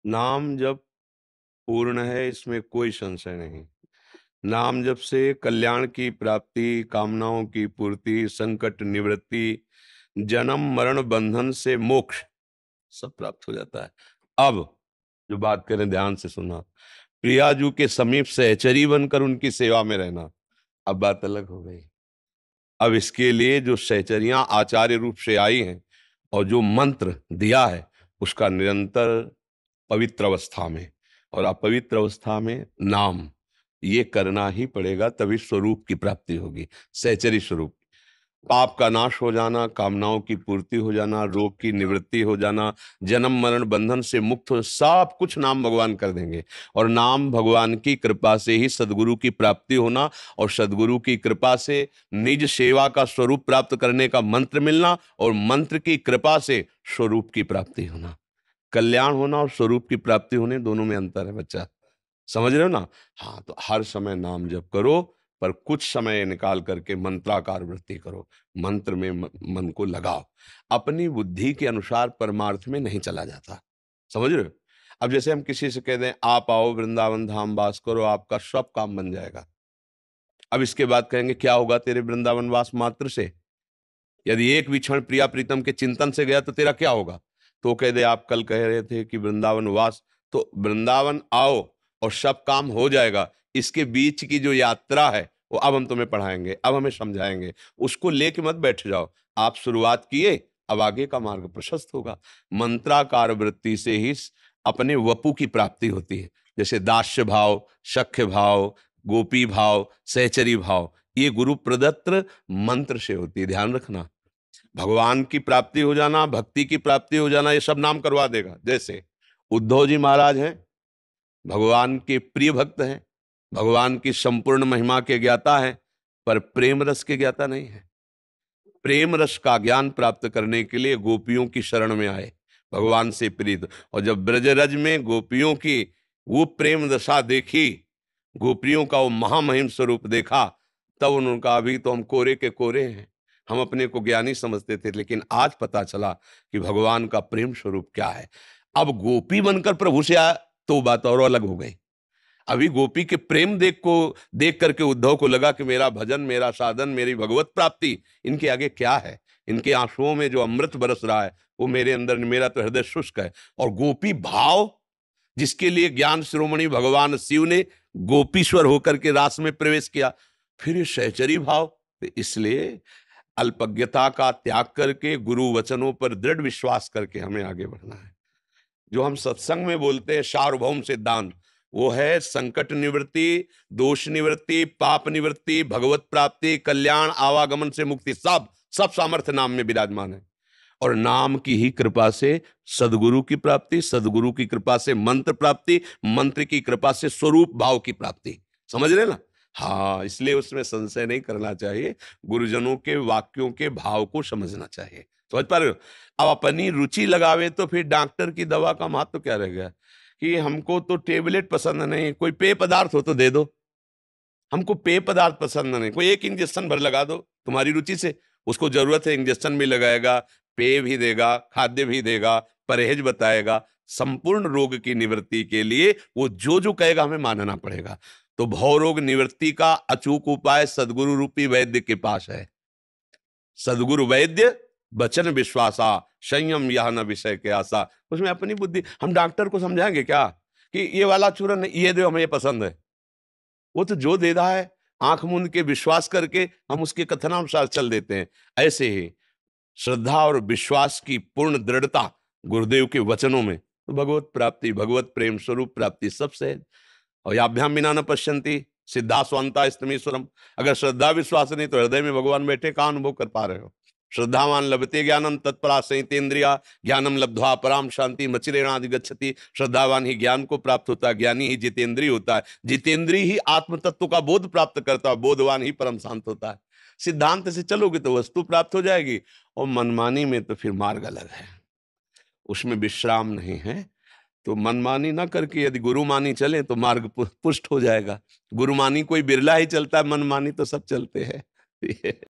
नाम जप पूर्ण है, इसमें कोई संशय नहीं। नाम जप से कल्याण की प्राप्ति, कामनाओं की पूर्ति, संकट निवृत्ति, जन्म मरण बंधन से मोक्ष सब प्राप्त हो जाता है। अब जो बात करें, ध्यान से सुना। प्रियाजू के समीप सहचरी बनकर उनकी सेवा में रहना, अब बात अलग हो गई। अब इसके लिए जो सहचरियां आचार्य रूप से आई हैं और जो मंत्र दिया है, उसका निरंतर पवित्र अवस्था में और अपवित्र अवस्था में नाम, ये करना ही पड़ेगा, तभी स्वरूप की प्राप्ति होगी। सहचरी स्वरूप, पाप का नाश हो जाना, कामनाओं की पूर्ति हो जाना, रोग की निवृत्ति हो जाना, जन्म मरण बंधन से मुक्त हो, सब कुछ नाम भगवान कर देंगे। और नाम भगवान की कृपा से ही सदगुरु की प्राप्ति होना, और सदगुरु की कृपा से निज सेवा का स्वरूप प्राप्त करने का मंत्र मिलना, और मंत्र की कृपा से स्वरूप की प्राप्ति होना। कल्याण होना और स्वरूप की प्राप्ति होने, दोनों में अंतर है बच्चा, समझ रहे हो ना? हाँ, तो हर समय नाम जप करो, पर कुछ समय निकाल करके मंत्राकार वृत्ति करो, मंत्र में मन को लगाओ। अपनी बुद्धि के अनुसार परमार्थ में नहीं चला जाता, समझ रहे हो? अब जैसे हम किसी से कह दें आप आओ वृंदावन धाम वास करो, आपका सब काम बन जाएगा। अब इसके बाद कहेंगे क्या होगा तेरे वृंदावन वास मात्र से? यदि एक भी क्षण प्रिया प्रीतम के चिंतन से गया तो तेरा क्या होगा? तो कह दे आप कल कह रहे थे कि वृंदावन वास, तो वृंदावन आओ और सब काम हो जाएगा। इसके बीच की जो यात्रा है वो अब हम तुम्हें पढ़ाएंगे, अब हमें समझाएंगे, उसको लेके मत बैठ जाओ। आप शुरुआत किए, अब आगे का मार्ग प्रशस्त होगा। मंत्राकार वृत्ति से ही अपने वपु की प्राप्ति होती है। जैसे दास्य भाव, सख्य भाव, गोपी भाव, सहचरी भाव, ये गुरु प्रदत्त मंत्र से होती है, ध्यान रखना। भगवान की प्राप्ति हो जाना, भक्ति की प्राप्ति हो जाना, ये सब नाम करवा देगा। जैसे उद्धव जी महाराज हैं, भगवान के प्रिय भक्त हैं, भगवान की संपूर्ण महिमा के ज्ञाता हैं, पर प्रेम रस के ज्ञाता नहीं है। प्रेम रस का ज्ञान प्राप्त करने के लिए गोपियों की शरण में आए, भगवान से प्रीत। और जब ब्रजरज में गोपियों की वो प्रेम दशा देखी, गोपियों का वो महामहिम स्वरूप देखा, तब उन्होंने कहा अभी तो हम कोरे के कोरे हैं, हम अपने को ज्ञानी समझते थे, लेकिन आज पता चला कि भगवान का प्रेम स्वरूप क्या है। अब गोपी बनकर प्रभु से आया तो बात और अलग हो गई। अभी गोपी के प्रेम देख करके उद्धव को लगा कि मेरा भजन, मेरा साधन, मेरी भगवत प्राप्ति इनके आगे क्या है। इनके आंसुओं में जो अमृत बरस रहा है वो मेरे अंदर, मेरा तो हृदय शुष्क है। और गोपी भाव, जिसके लिए ज्ञान शिरोमणि भगवान शिव ने गोपीश्वर होकर के रास में प्रवेश किया, फिर ये सहचरी भाव। तो इसलिए अल्पज्ञता का त्याग करके गुरु वचनों पर दृढ़ विश्वास करके हमें आगे बढ़ना है। जो हम सत्संग में बोलते हैं सार्वभौम सिद्धांत, वो है संकट निवृत्ति, दोष निवृत्ति, पाप निवृत्ति, भगवत प्राप्ति, कल्याण, आवागमन से मुक्ति, सब सब सामर्थ्य नाम में विराजमान है। और नाम की ही कृपा से सदगुरु की प्राप्ति, सदगुरु की कृपा से मंत्र प्राप्ति, मंत्र की कृपा से स्वरूप भाव की प्राप्ति। समझ रहे ना? हाँ, इसलिए उसमें संशय नहीं करना चाहिए, गुरुजनों के वाक्यों के भाव को समझना चाहिए। समझ पा रहे हो? अब अपनी रुचि लगावे तो फिर डॉक्टर की दवा का महत्व क्या रह गया कि हमको तो टेबलेट पसंद नहीं, कोई पेय पदार्थ हो तो दे दो। हमको पेय पदार्थ पसंद नहीं, कोई एक इंजेक्शन भर लगा दो तुम्हारी रुचि से। उसको जरूरत है, इंजेक्शन भी लगाएगा, पेय भी देगा, खाद्य भी देगा, परहेज बताएगा। संपूर्ण रोग की निवृत्ति के लिए वो जो जो कहेगा हमें मानना पड़ेगा। तो भव रोग निवृत्ति का अचूक उपाय सदगुरु रूपी वैद्य के पास है। सदगुरु वैद्य वचन विश्वासा, संयम यह न विषय के आशा। उसमें अपनी बुद्धि, हम डॉक्टर को समझाएंगे क्या कि ये वाला चूरन ये दो हमें ये पसंद है? वो तो जो दे रहा है आंख मूंद के विश्वास करके हम उसके कथनानुसार चल देते हैं। ऐसे ही श्रद्धा और विश्वास की पूर्ण दृढ़ता गुरुदेव के वचनों में, तो भगवत प्राप्ति, भगवत प्रेम स्वरूप प्राप्ति सब सहज। और याभ्याम बिना न पश्यंती सिद्धा स्वांता स्तमीश्वरम। अगर श्रद्धा विश्वास नहीं तो हृदय में भगवान बैठे कहाँ अनुभव कर पा रहे हो? श्रद्धावान लभते ज्ञानम तत्परा संहितेन्द्रिया, ज्ञानम लब्ध्वा पराम शांति मचिरेणादि गच्छति। श्रद्धावान ही ज्ञान को प्राप्त होता है, ज्ञानी ही जितेंद्रिय होता है, जितेंद्रिय ही आत्म तत्व का बोध प्राप्त करता है, बोधवान ही परम शांत होता है। सिद्धांत से चलोगे तो वस्तु प्राप्त हो जाएगी, और मनमानी में तो फिर मार्ग अलग है, उसमें विश्राम नहीं है। तो मनमानी ना करके यदि गुरुमानी चले तो मार्ग पुष्ट हो जाएगा। गुरुमानी कोई बिरला ही चलता है, मनमानी तो सब चलते हैं।